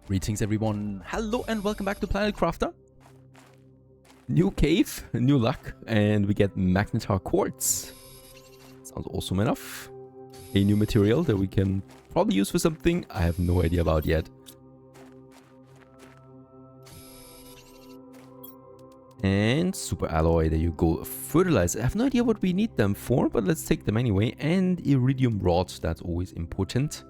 Greetings everyone, hello and welcome back to Planet Crafter. New cave, new luck, and we get magnetar quartz. Sounds awesome enough. A new material that we can probably use for something I have no idea about yet. And super alloy, there you go. Fertilizer, I have no idea what we need them for, but let's take them anyway. And iridium rods, that's always important.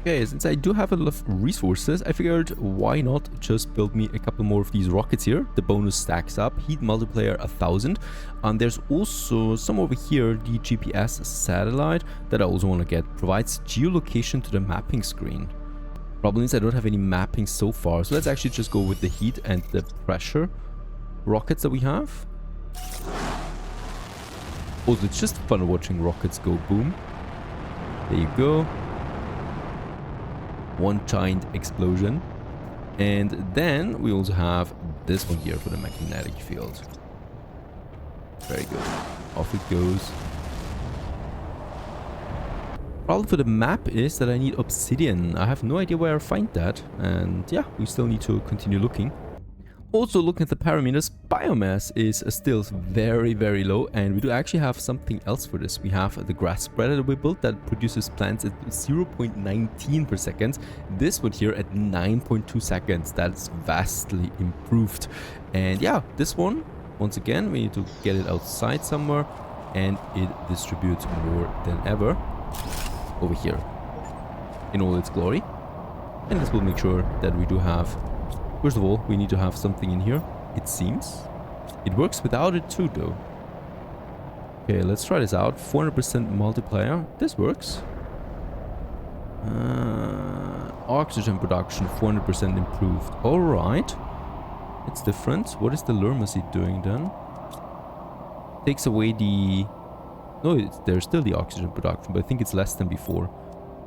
Okay, since I do have a lot of resources, I figured why not just build me a couple more of these rockets here. The bonus stacks up, heat multiplier 1000. And there's also some over here, the GPS satellite that I also want to get. Provides geolocation to the mapping screen. Problem is I don't have any mapping so far, so let's actually just go with the heat and the pressure rockets that we have. Also, it's just fun watching rockets go boom. There you go. One giant explosion. And then we also have this one here for the magnetic field. Very good. Off it goes. Problem for the map is that I need obsidian. I have no idea where I find that. And yeah, we still need to continue looking. Also, looking at the parameters, biomass is still very, very low, and we do actually have something else for this. We have the grass spreader that we built that produces plants at 0.19 per second. This one here at 9.2 seconds. That's vastly improved. And yeah, this one, once again, we need to get it outside somewhere, and it distributes more than ever over here in all its glory. And this will make sure that we do have... First of all, we need to have something in here, it seems. It works without it too, though. Okay, let's try this out. 400% multiplier. This works. Oxygen production, 400% improved. Alright. It's different. What is the Lermacy doing then? Takes away the... No, there's still the oxygen production, but I think it's less than before.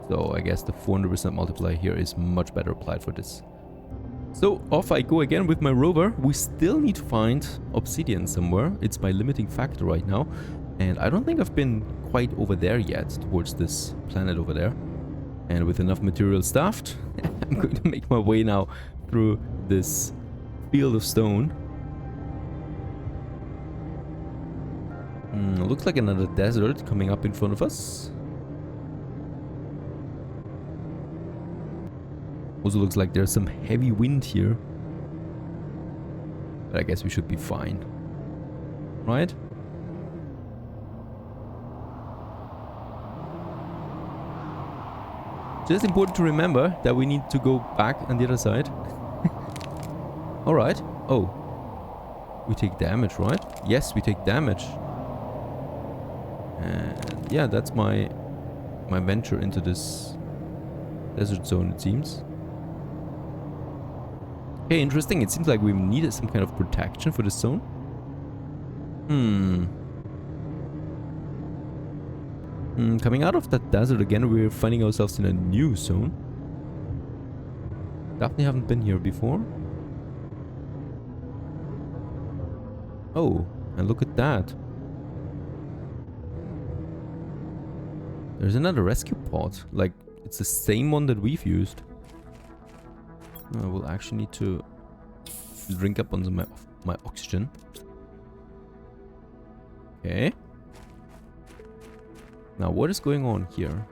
So I guess the 400% multiplier here is much better applied for this. So off I go again with my rover. We still need to find obsidian somewhere. It's my limiting factor right now. And I don't think I've been quite over there yet, towards this planet over there. And with enough material staffed, I'm going to make my way now through this field of stone. Looks like another desert coming up in front of us. Also looks like there's some heavy wind here. But I guess we should be fine. Right? Just important to remember that we need to go back on the other side. Alright. Oh. We take damage, right? Yes, we take damage. And yeah, that's my venture into this desert zone, it seems. Okay, interesting. It seems like we needed some kind of protection for this zone. Coming out of that desert again, we're finding ourselves in a new zone. Definitely haven't been here before. Oh, and look at that. There's another rescue pod. Like, it's the same one that we've used. I will actually need to drink up on my oxygen. Okay. Now, what is going on here?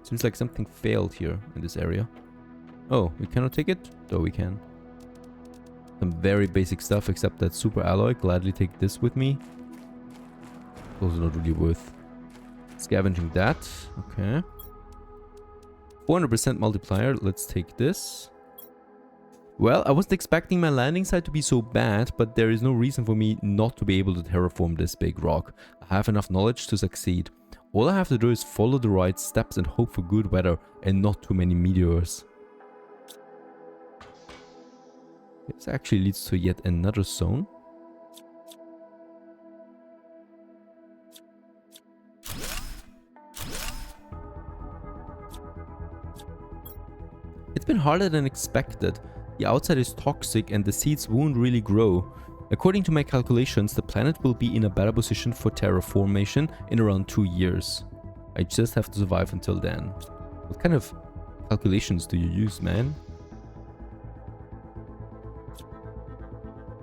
Seems like something failed here in this area. Oh, we cannot take it? Oh, we can. Some very basic stuff, except that super alloy. Gladly take this with me. Also not really worth scavenging that. Okay. 400% multiplier. Let's take this. Well, I wasn't expecting my landing site to be so bad, but there is no reason for me not to be able to terraform this big rock. I have enough knowledge to succeed. All I have to do is follow the right steps and hope for good weather and not too many meteors. This actually leads to yet another zone. It's been harder than expected. The outside is toxic and the seeds won't really grow. According to my calculations, the planet will be in a better position for terraformation in around 2 years. I just have to survive until then. What kind of calculations do you use, man?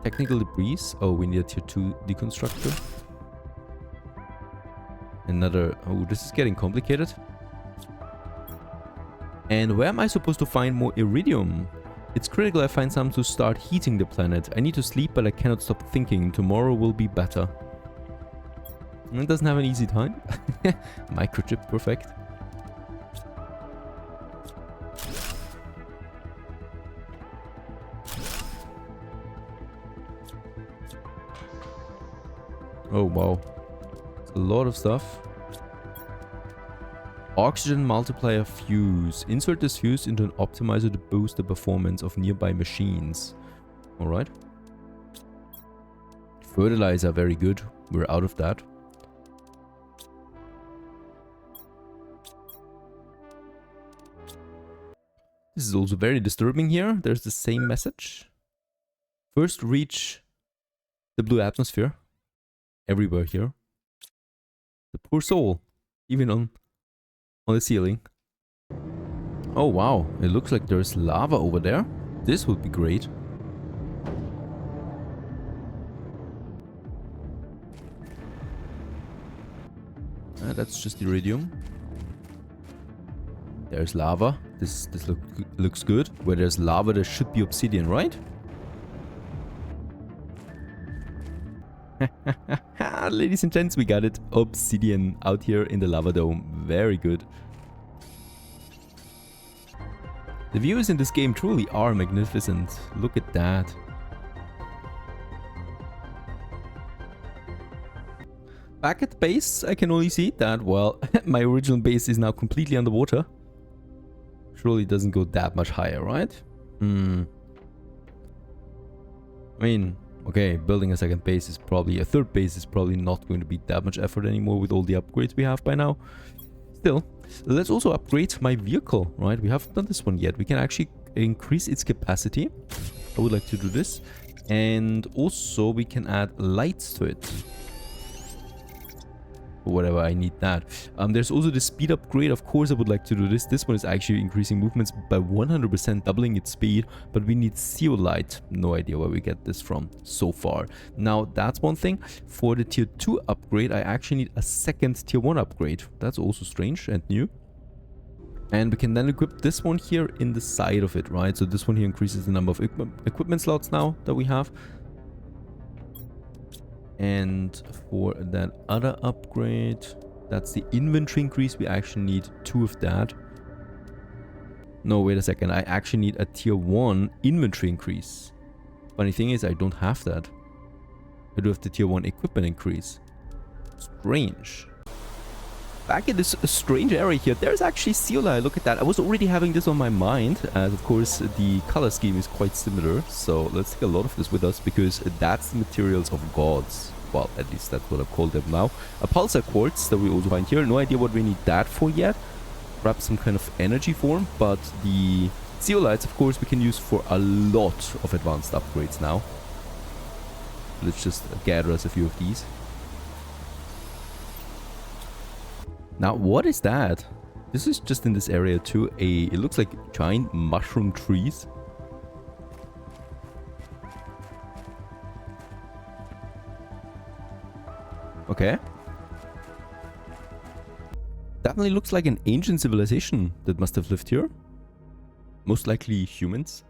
Technical debris. Oh, we need a tier 2 deconstructor. Another... Oh, this is getting complicated. And where am I supposed to find more iridium? It's critical I find some to start heating the planet. I need to sleep, but I cannot stop thinking. Tomorrow will be better. It doesn't have an easy time. Microchip, perfect. Oh, wow. It's a lot of stuff. Oxygen multiplier fuse. Insert this fuse into an optimizer to boost the performance of nearby machines. Alright. Fertilizer, very good. We're out of that. This is also very disturbing here. There's the same message. First reach the blue atmosphere. Everywhere here. The poor soul. Even on the ceiling. Oh wow, it looks like there's lava over there. This would be great. That's just iridium. There's lava. This looks good. Where there's lava, there should be obsidian, right? Ladies and gents, we got it. Obsidian out here in the lava dome. Very good. The views in this game truly are magnificent. Look at that. Back at the base, I can only see that, well, my original base is now completely underwater. Surely it doesn't go that much higher, right? I mean... Okay, building a second base is probably... A third base is probably not going to be that much effort anymore with all the upgrades we have by now. Still, let's also upgrade my vehicle, right? We haven't done this one yet. We can actually increase its capacity. I would like to do this. And also we can add lights to it. Or whatever, I need that. There's also the speed upgrade. Of course, I would like to do this. This one is actually increasing movements by 100%, doubling its speed. But we need zeolite. No idea where we get this from so far. Now, that's one thing. For the tier 2 upgrade, I actually need a second tier 1 upgrade. That's also strange and new. And we can then equip this one here in the side of it, right? So this one here increases the number of equipment slots now that we have. And for that other upgrade, that's the inventory increase. We actually need 2 of that. No, wait a second. I actually need a tier 1 inventory increase. Funny thing is, I don't have that. I do have the tier 1 equipment increase. Strange. Back in this strange area here, there's actually zeolite. Look at that. I was already having this on my mind. As of course, the color scheme is quite similar. So let's take a lot of this with us because that's the materials of gods. Well, at least that's what I call them now. A pulsar quartz that we also find here. No idea what we need that for yet. Perhaps some kind of energy form. But the zeolites, of course, we can use for a lot of advanced upgrades now. Let's just gather us a few of these. Now, what is that? This is just in this area too. It looks like giant mushroom trees. Okay. Definitely looks like an ancient civilization that must have lived here. Most likely humans.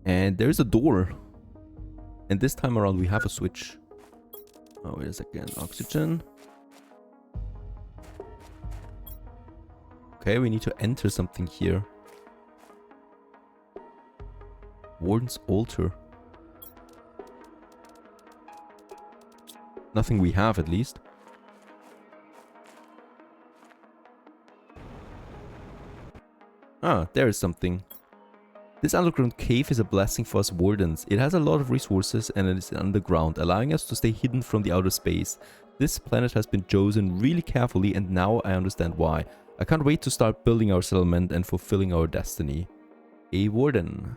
And there's a door. And this time around we have a switch. Oh, wait a second. Oxygen. Okay, we need to enter something here. Warden's altar. Nothing we have, at least. Ah, there is something. This underground cave is a blessing for us wardens. It has a lot of resources and it is underground, allowing us to stay hidden from the outer space. This planet has been chosen really carefully and now I understand why. I can't wait to start building our settlement and fulfilling our destiny. A warden.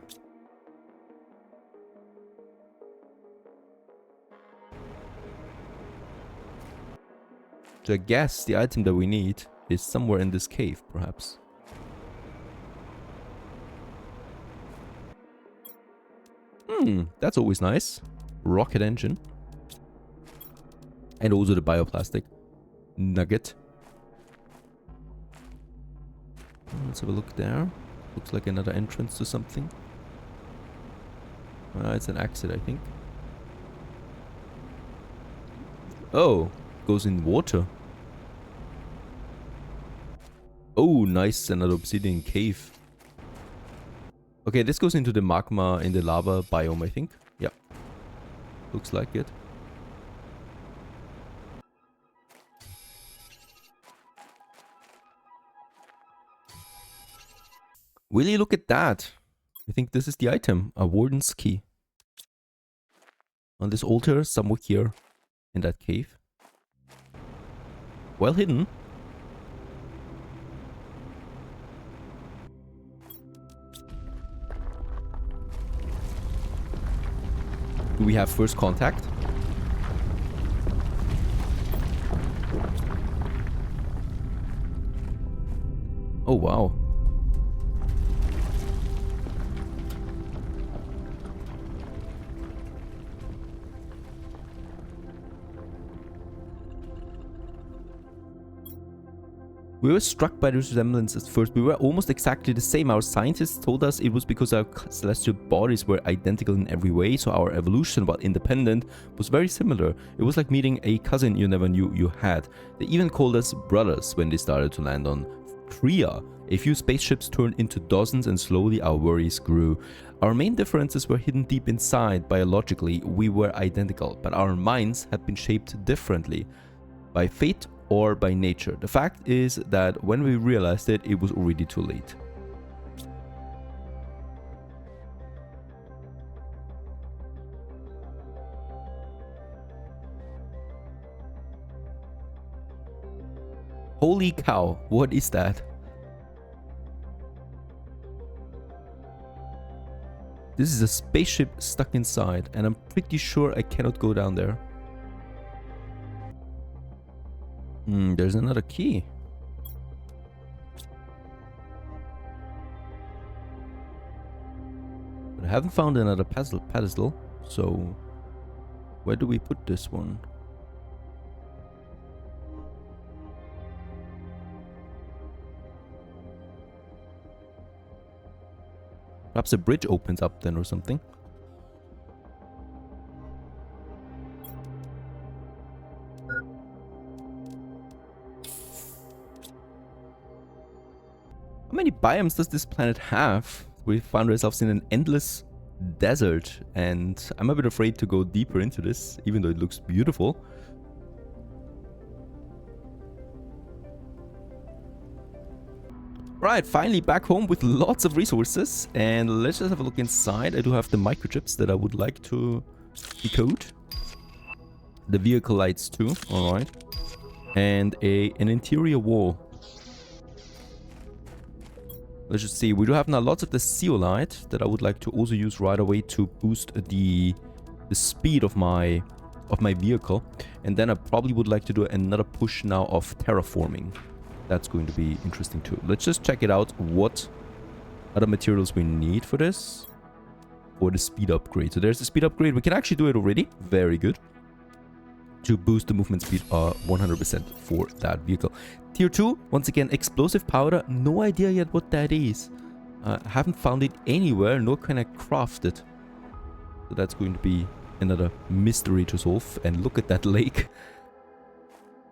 So I guess the item that we need is somewhere in this cave, perhaps. That's always nice. Rocket engine. And also the bioplastic nugget. Let's have a look there. Looks like another entrance to something. It's an exit, I think. Oh, goes in water. Oh, nice, another Obsidian Cave. Okay, this goes into the magma in the lava biome, I think. Yeah. Looks like it. Really, look at that. I think this is the item. A Warden's Key. On this altar, somewhere here. In that cave. Well hidden. Do we have first contact? Oh, wow. We were struck by the resemblance at first. We were almost exactly the same. Our scientists told us it was because our celestial bodies were identical in every way, so our evolution, while independent, was very similar. It was like meeting a cousin you never knew you had. They even called us brothers when they started to land on Tria. A few spaceships turned into dozens, and slowly our worries grew. Our main differences were hidden deep inside. Biologically, we were identical, but our minds had been shaped differently. By fate or by nature. The fact is that when we realized it, it was already too late. Holy cow, what is that? This is a spaceship stuck inside, and I'm pretty sure I cannot go down there. There's another key. But I haven't found another pedestal, so where do we put this one? Perhaps a bridge opens up then or something. How many biomes does this planet have? We found ourselves in an endless desert, and I'm a bit afraid to go deeper into this, even though it looks beautiful. Right, finally back home with lots of resources, and let's just have a look inside. I do have the microchips that I would like to decode. The vehicle lights too, alright. And an interior wall. Let's just see. We do have now lots of the zeolite that I would like to also use right away to boost the speed of my vehicle. And then I probably would like to do another push now of terraforming. That's going to be interesting too. Let's just check it out. What other materials we need for this? For the speed upgrade. So there's the speed upgrade. We can actually do it already. Very good. To boost the movement speed 100% for that vehicle. Tier 2, once again, explosive powder. No idea yet what that is. Haven't found it anywhere, nor can I craft it. So that's going to be another mystery to solve. And look at that lake.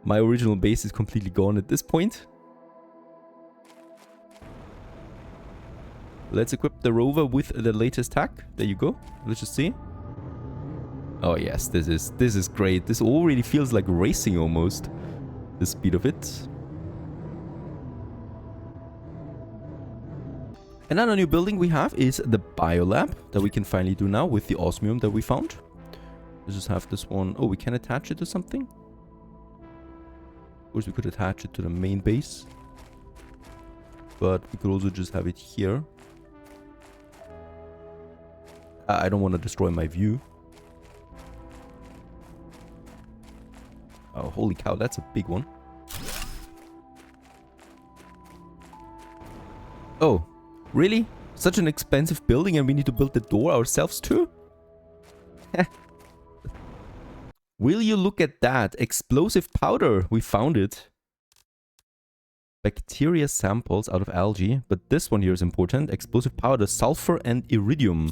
My original base is completely gone at this point. Let's equip the rover with the latest tech. There you go. Let's just see. Oh yes, this is great. This already feels like racing almost. The speed of it. Another new building we have is the Biolab that we can finally do now with the osmium that we found. Let's just have this one. Oh, we can attach it to something. Of course, we could attach it to the main base. But we could also just have it here. I don't want to destroy my view. Oh, holy cow, that's a big one. Oh, really? Such an expensive building and we need to build the door ourselves too? Will you look at that? Explosive powder. We found it. Bacteria samples out of algae. But this one here is important. Explosive powder, sulfur and iridium.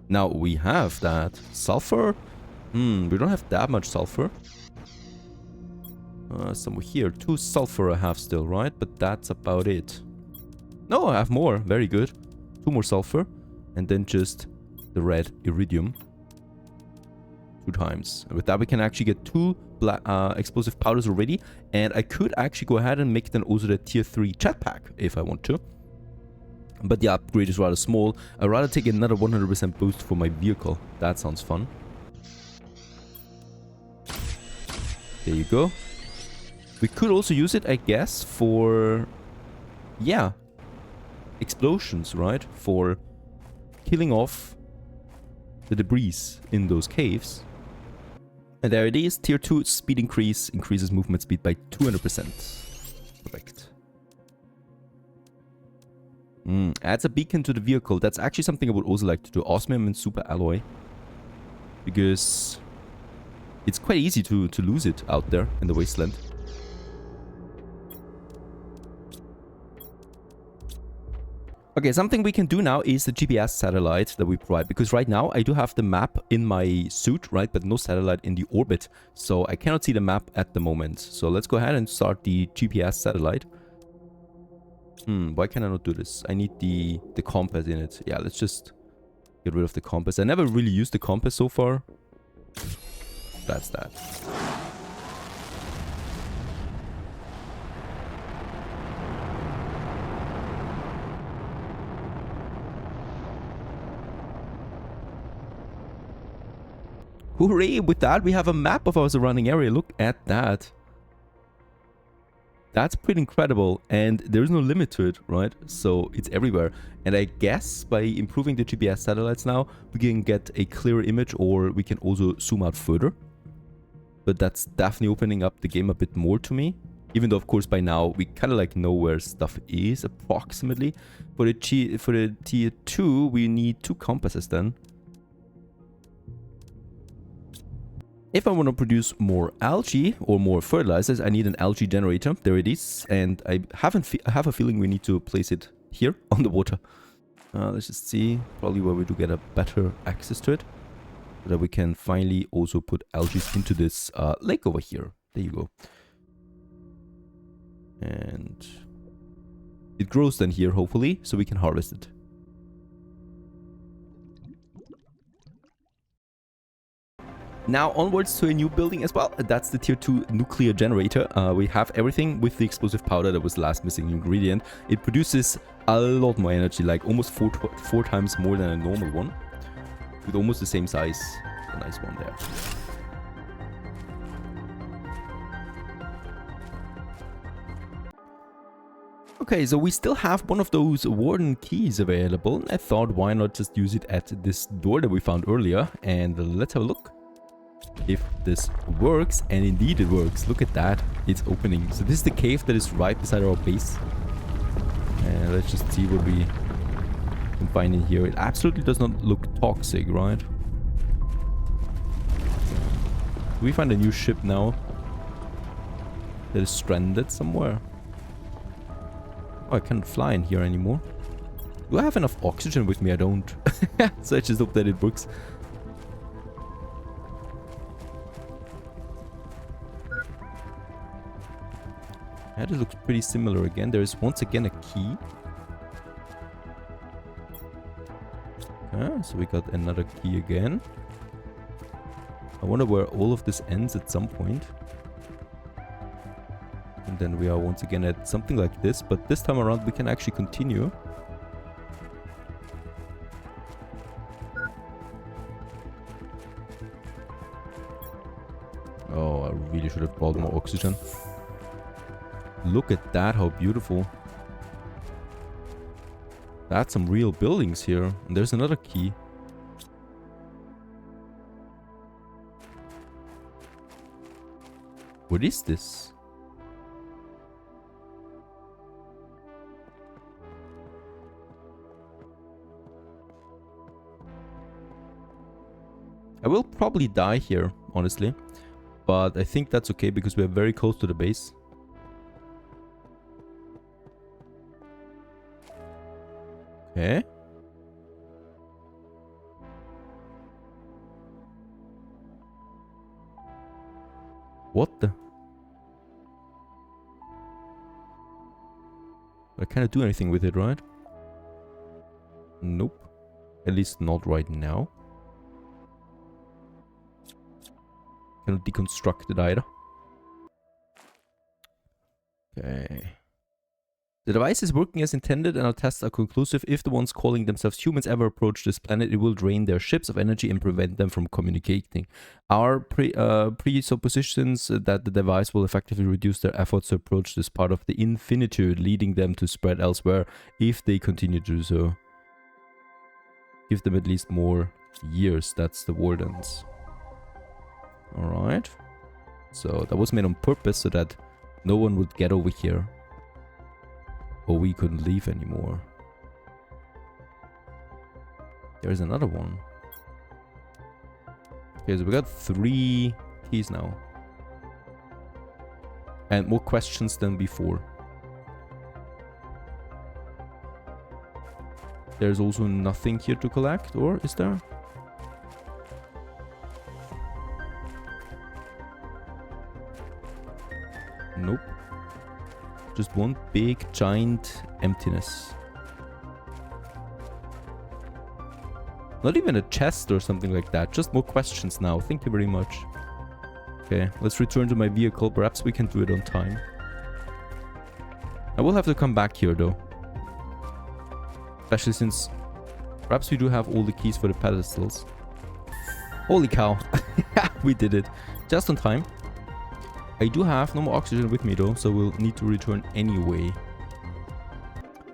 Now, we have that. Sulfur? We don't have that much sulfur. Somewhere here. 2 sulfur I have still, right? But that's about it. No, I have more. Very good. 2 more sulfur. And then just the red iridium. 2 times. And with that, we can actually get 2 explosive powders already. And I could actually go ahead and make then also the tier 3 jetpack if I want to. But the upgrade is rather small. I'd rather take another 100% boost for my vehicle. That sounds fun. There you go. We could also use it, I guess, for... yeah. Explosions, right? For killing off the debris in those caves. And there it is. Tier 2 speed increase. Increases movement speed by 200%. Perfect. Adds a beacon to the vehicle. That's actually something I would also like to do. Osmium and super alloy. Because it's quite easy to lose it out there in the wasteland. Okay, something we can do now is the GPS satellite that we provide. Because right now I do have the map in my suit, right? But no satellite in the orbit. So I cannot see the map at the moment. So let's go ahead and start the GPS satellite. Why can I not do this? I need the compass in it. Yeah, let's just get rid of the compass. I never really used the compass so far. That's that. Hooray! With that, we have a map of our surrounding area. Look at that. That's pretty incredible, and there's no limit to it, right? So it's everywhere. And I guess by improving the GPS satellites now, we can get a clearer image, or we can also zoom out further. But that's definitely opening up the game a bit more to me. Even though, of course, by now we kind of like know where stuff is approximately. For the tier 2, we need 2 compasses then. If I want to produce more algae or more fertilizers, I need an algae generator. There it is. And I have a feeling we need to place it here on the water. Let's just see. Probably where we do get a better access to it. So that we can finally also put algae into this lake over here. There you go. And it grows then here, hopefully, so we can harvest it. Now onwards to a new building as well. That's the tier 2 nuclear generator. We have everything with the explosive powder that was the last missing ingredient. It produces a lot more energy, like almost four times more than a normal one. With almost the same size. A nice one there. Okay, so we still have one of those Warden Keys available. I thought, why not just use it at this door that we found earlier. And let's have a look if this works. And indeed it works. Look at that. It's opening. So this is the cave that is right beside our base. And let's just see what we can find in here. It absolutely does not look toxic, right? Do we find a new ship now that is stranded somewhere? Oh, I can't fly in here anymore. Do I have enough oxygen with me? I don't. So I just hope that it works. Yeah, this looks pretty similar again. There is once again a key. So we got another key again. I wonder where all of this ends at some point. And then we are once again at something like this, but this time around we can actually continue. Oh, I really should have brought more oxygen. Look at that, how beautiful. That's some real buildings here. And there's another key. What is this? I will probably die here, honestly. But I think that's okay because we are very close to the base. Okay. What the? I cannot do anything with it, right? Nope. At least not right now. Cannot deconstruct it either. Okay. The device is working as intended and our tests are conclusive. If the ones calling themselves humans ever approach this planet, it will drain their ships of energy and prevent them from communicating. Our presuppositions that the device will effectively reduce their efforts to approach this part of the infinitude, leading them to spread elsewhere if they continue to do so. Give them at least more years. That's the Wardens. Alright. So that was made on purpose so that no one would get over here. Or we couldn't leave anymore. There's another one. Okay, so we got 3 keys now. And more questions than before. There's also nothing here to collect, or is there? Nope. Just one big giant emptiness. Not even a chest or something like that. Just more questions now. Thank you very much. Okay, let's return to my vehicle. Perhaps we can do it on time. I will have to come back here though. Especially since perhaps we do have all the keys for the pedestals. Holy cow. We did it. Just on time. I do have no more oxygen with me though, so we'll need to return anyway.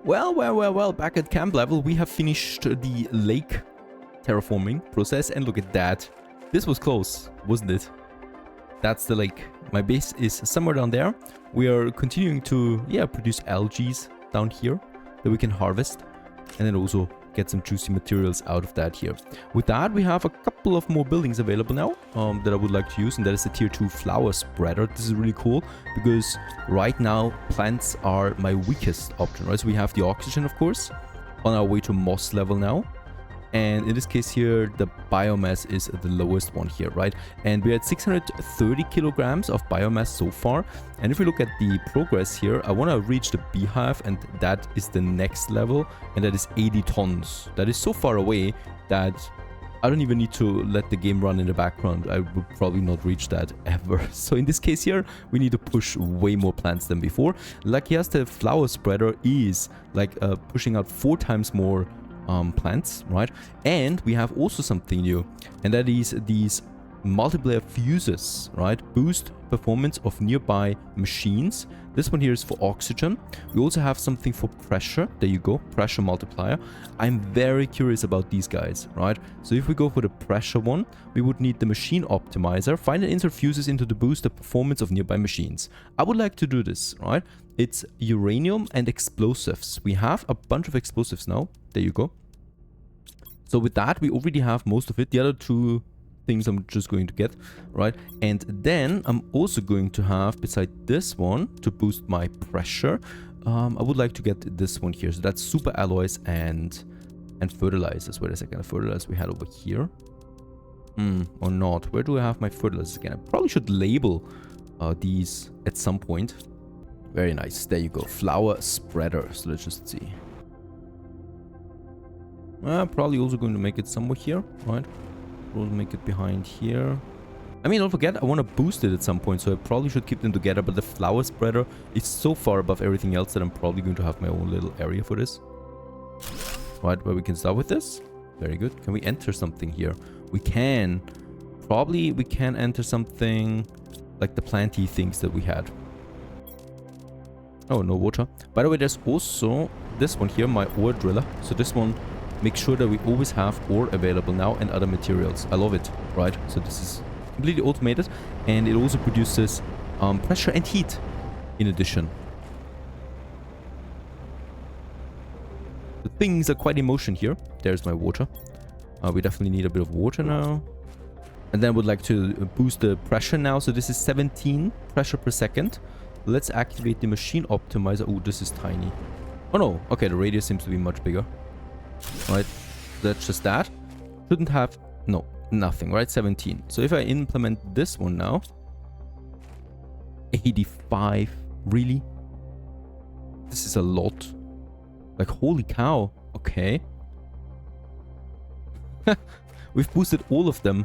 Well, back at camp level, we have finished the lake terraforming process, and look at that. This was close, wasn't it? That's the lake. My base is somewhere down there. We are continuing to, produce algae down here that we can harvest, and then also get some juicy materials out of that here. With that, we have a couple of more buildings available now that I would like to use, and that is the tier 2 flower spreader. This is really cool because right now plants are my weakest option, right? So we have the oxygen, of course, on our way to moss level now. And in this case here, the biomass is the lowest one here, right? And we're at 630 kilograms of biomass so far. And if we look at the progress here, I want to reach the beehive, and that is the next level, and that is 80 tons. That is so far away that I don't even need to let the game run in the background. I would probably not reach that ever. So in this case here, we need to push way more plants than before. Lucky us, the flower spreader is like pushing out 4 times more plants, right? And we have also something new, and that is these multiplayer fuses, right? Boost performance of nearby machines. This one here is for oxygen. We also have something for pressure. There you go, pressure multiplier. I'm very curious about these guys, right? So if we go for the pressure one, we would need the machine optimizer. Find and insert fuses into the boost the performance of nearby machines. I would like to do this, right? It's uranium and explosives. We have a bunch of explosives now. There you go. So with that, we already have most of it. The other 2 things I'm just going to get, right? And then I'm also going to have, beside this one, to boost my pressure, I would like to get this one here. So that's super alloys and fertilizers. Wait a second, fertilizers we had over here. Or not. Where do I have my fertilizers again? I probably should label these at some point. Very nice. There you go. Flower spreader. So let's just see. Probably also going to make it somewhere here, right? We'll make it behind here. I mean, don't forget, I want to boost it at some point, so I probably should keep them together, but the flower spreader is so far above everything else that I'm probably going to have my own little area for this. Right, where we can start with this. Very good. Can we enter something here? We can. Probably we can enter something like the planty things that we had. Oh, no water. By the way, there's also this one here, my ore driller. So this one, make sure that we always have ore available now and other materials. I love it, right? So this is completely automated, and it also produces pressure and heat in addition. The things are quite in motion here. There's my water. We definitely need a bit of water now. And then I would like to boost the pressure now. So this is 17 pressure per second. Let's activate the machine optimizer. Oh, this is tiny. Oh no. Okay, the radius seems to be much bigger. Right. That's just that. Shouldn't have... No, nothing, right? 17. So if I implement this one now... 85. Really? This is a lot. Like, holy cow. Okay. We've boosted all of them.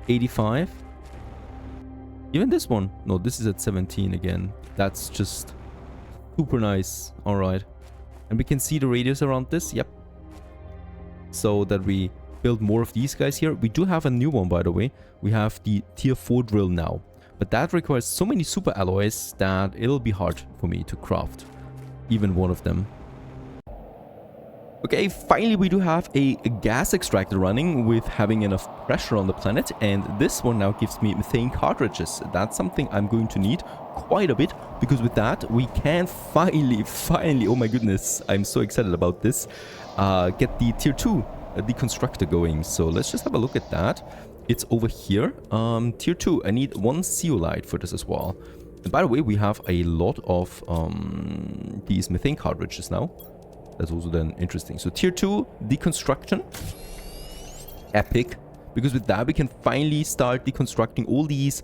85. Even this one. No, this is at 17 again. That's just super nice. All right. And we can see the radius around this. Yep. So that we build more of these guys here. We do have a new one, by the way. We have the tier 4 drill now. But that requires so many super alloys that it'll be hard for me to craft even one of them. Okay, finally we do have a gas extractor running with having enough pressure on the planet, and this one now gives me methane cartridges. That's something I'm going to need quite a bit, because with that we can finally, oh my goodness, I'm so excited about this, get the tier 2 deconstructor going. So let's just have a look at that. It's over here. Tier 2, I need 1 zeolite for this as well. And by the way, we have a lot of these methane cartridges now. That's also then interesting. So tier 2 deconstruction. Epic. Because with that we can finally start deconstructing all these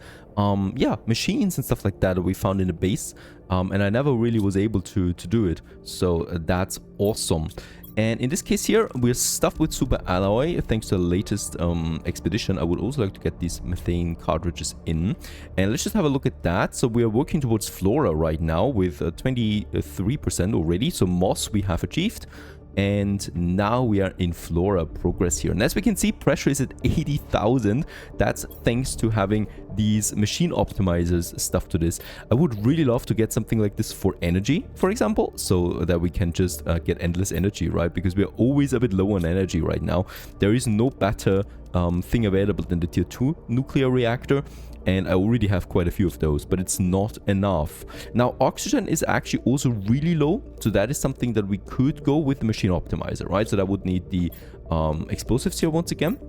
yeah, machines and stuff like that we found in the base. And I never really was able to do it. So that's awesome. And in this case here, we're stuffed with super alloy. Thanks to the latest expedition, I would also like to get these methane cartridges in. And let's just have a look at that. So we are working towards flora right now with 23% already. So moss we have achieved. And now we are in flora progress here. And as we can see, pressure is at 80,000. That's thanks to having these machine optimizers stuff to this. I would really love to get something like this for energy, for example, so that we can just get endless energy, right? Because we are always a bit low on energy right now. There is no better thing available than the tier 2 nuclear reactor. And I already have quite a few of those, but it's not enough. Now, oxygen is actually also really low. So that is something that we could go with the machine optimizer, right? So that would need the explosives here once again.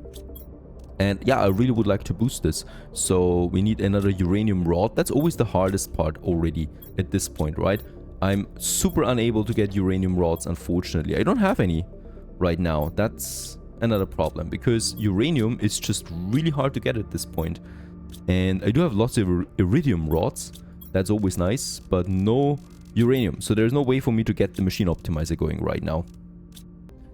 And yeah, I really would like to boost this. So we need another uranium rod. That's always the hardest part already at this point, right? I'm super unable to get uranium rods, unfortunately. I don't have any right now. That's another problem because uranium is just really hard to get at this point. And I do have lots of iridium rods. That's always nice, but no uranium. So there's no way for me to get the machine optimizer going right now.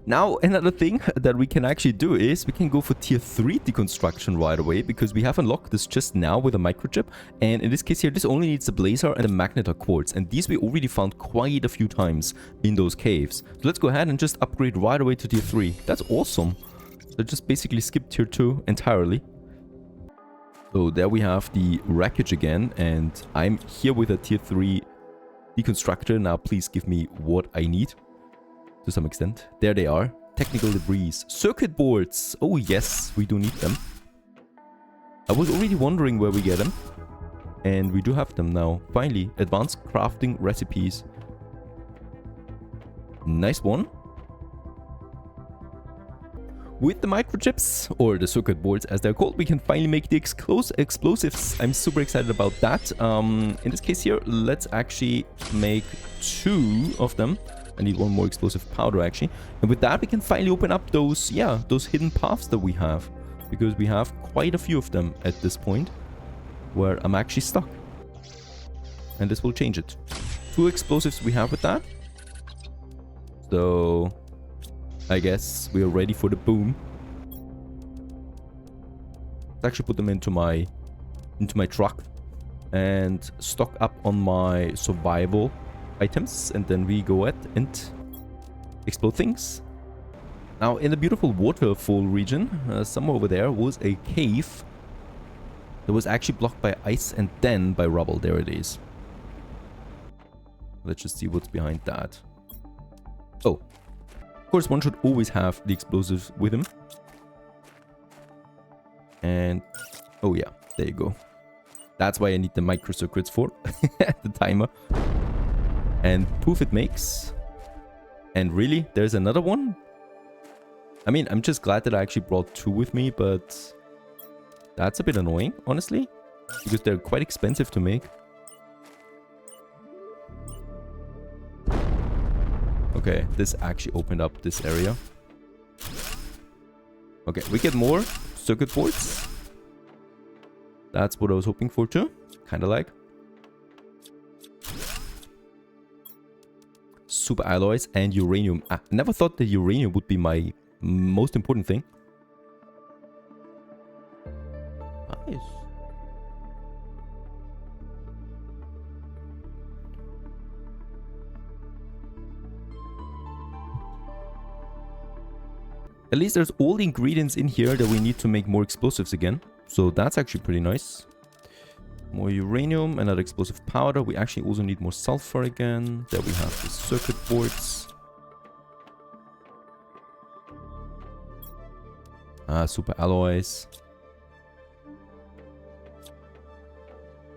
Now, another thing that we can actually do is we can go for tier 3 deconstruction right away, because we have unlocked this just now with a microchip. And in this case here, this only needs a blazer and a magnetar quartz. And these we already found quite a few times in those caves. So let's go ahead and just upgrade right away to tier 3. That's awesome. So just basically skip tier 2 entirely. So there we have the wreckage again, and I'm here with a tier 3 deconstructor. Now please give me what I need to some extent. There they are. Technical debris. Circuit boards. Oh yes, we do need them. I was already wondering where we get them. And we do have them now. Finally, advanced crafting recipes. Nice one. With the microchips, or the circuit boards as they're called, we can finally make the explosives. I'm super excited about that. In this case here, let's actually make 2 of them. I need 1 more explosive powder actually. And with that, we can finally open up those, yeah, those hidden paths that we have. Because we have quite a few of them at this point where I'm actually stuck. And this will change it. 2 explosives we have with that. So I guess we are ready for the boom. Let's actually put them into my truck and stock up on my survival items, and then we go ahead and explode things. Now, in the beautiful waterfall region, somewhere over there was a cave that was actually blocked by ice and then by rubble. There it is. Let's just see what's behind that. Oh. Of course, one should always have the explosives with him. And, oh yeah, there you go. That's why I need the microcircuits for the timer. And poof, it makes. And really, there's another one? I mean, I'm just glad that I actually brought 2 with me, but That's a bit annoying, honestly, because they're quite expensive to make. Okay, this actually opened up this area. Okay, we get more circuit boards. That's what I was hoping for too. Kind of like. Super alloys and uranium. I never thought the uranium would be my most important thing. Nice. At least there's all the ingredients in here that we need to make more explosives again. So that's actually pretty nice. More uranium, another explosive powder. We actually also need more sulfur again. There we have the circuit boards. Super alloys.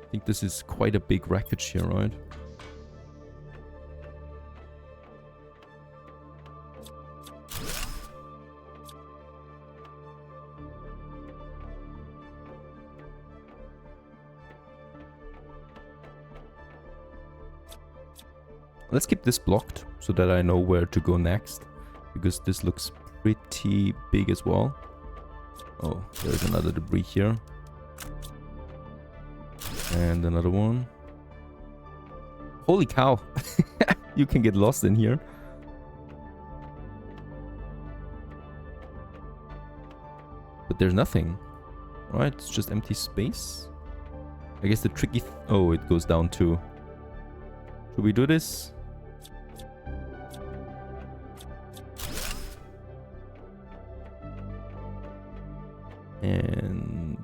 I think this is quite a big wreckage here, right? Let's keep this blocked so that I know where to go next, because this looks pretty big as well. Oh, there's another debris here. And another one. Holy cow! You can get lost in here. But there's nothing. Right, it's just empty space. I guess the tricky... oh, it goes down too. Should we do this? And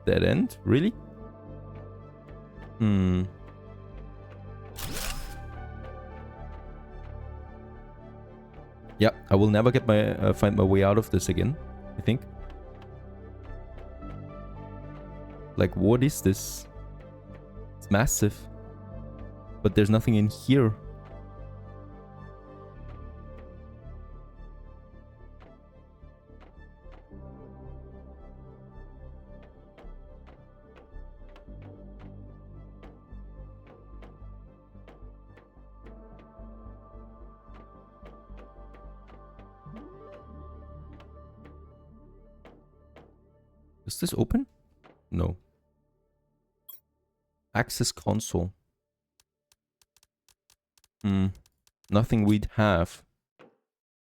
dead end? Really? Yeah, I will never get my find my way out of this again, I think. Like, what is this? It's massive. But there's nothing in here. Is this open? No. Access console. Nothing we'd have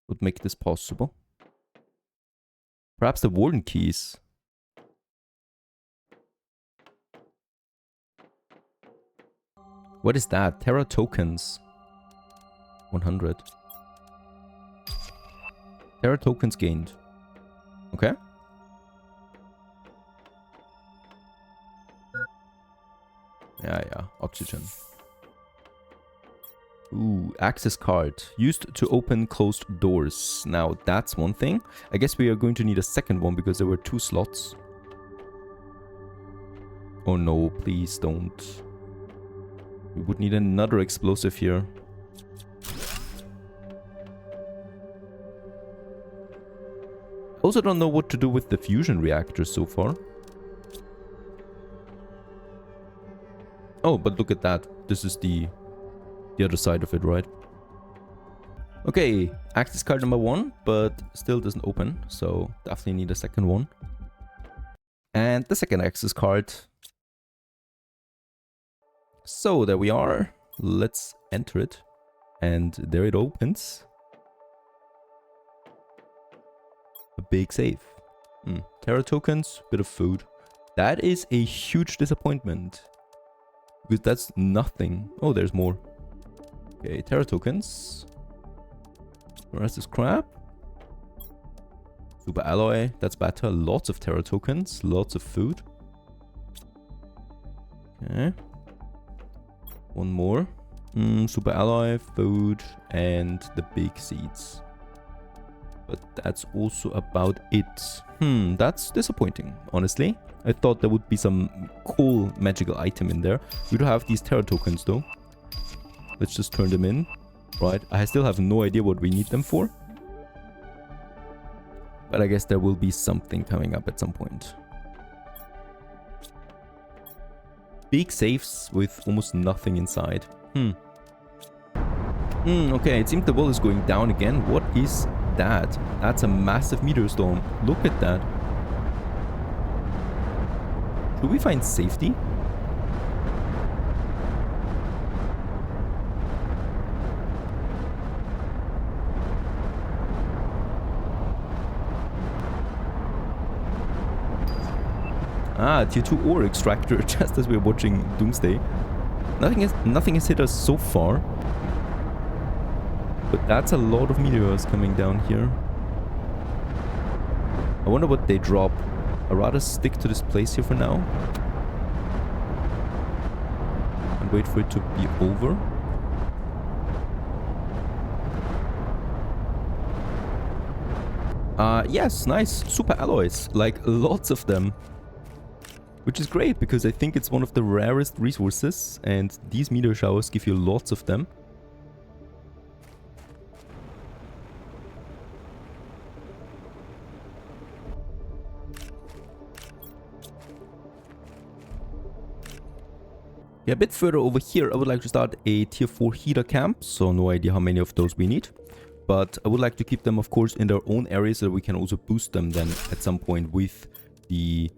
would make this possible. Perhaps the Warden Keys. What is that? Terra tokens. 100. Terra tokens gained. Okay. Yeah, oxygen. Ooh, access card. Used to open closed doors. Now, that's one thing. I guess we are going to need a second one because there were 2 slots. Oh no, please don't. We would need another explosive here. I also don't know what to do with the fusion reactors so far. Oh, but look at that. This is the other side of it, right? Okay, access card number 1, but still doesn't open, so definitely need a second one. And the second access card. So there we are. Let's enter it. And there it opens. A big safe. Terra tokens, bit of food. That is a huge disappointment. Because that's nothing. Oh, there's more. Okay, Terra tokens. The rest is crap. Super alloy, that's better. Lots of Terra tokens, lots of food. Okay. One more. Super alloy, food, and the big seeds. But that's also about it. That's disappointing, honestly. I thought there would be some cool magical item in there. We do have these Terra tokens though. Let's just turn them in. Right, I still have no idea what we need them for. But I guess there will be something coming up at some point. big safes with almost nothing inside. Okay, it seems the wall is going down again. What is that? That's a massive meteor storm. Look at that. Should we find safety? Ah, tier 2 ore extractor, just as we're watching Doomsday. Nothing has hit us so far. But that's a lot of meteors coming down here. I wonder what they drop. I'd rather stick to this place here for now. And wait for it to be over. Yes, nice. Super alloys. Like, lots of them. Which is great, because I think it's one of the rarest resources. And these meteor showers give you lots of them. Yeah, a bit further over here, I would like to start a tier 4 heater camp. So no idea how many of those we need. But I would like to keep them, of course, in their own area so that we can also boost them then at some point with the...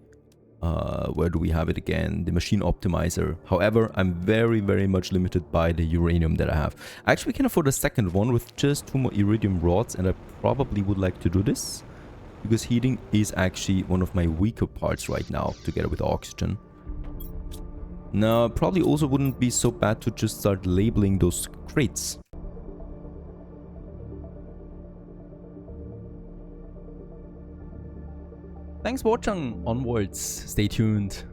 where do we have it again? The machine optimizer. However, I'm very, very much limited by the uranium that I have. I actually can afford a second one with just 2 more iridium rods, and I probably would like to do this. Because heating is actually one of my weaker parts right now, together with oxygen. Now, probably also wouldn't be so bad to just start labeling those crates. Thanks for watching. Onwards. Stay tuned.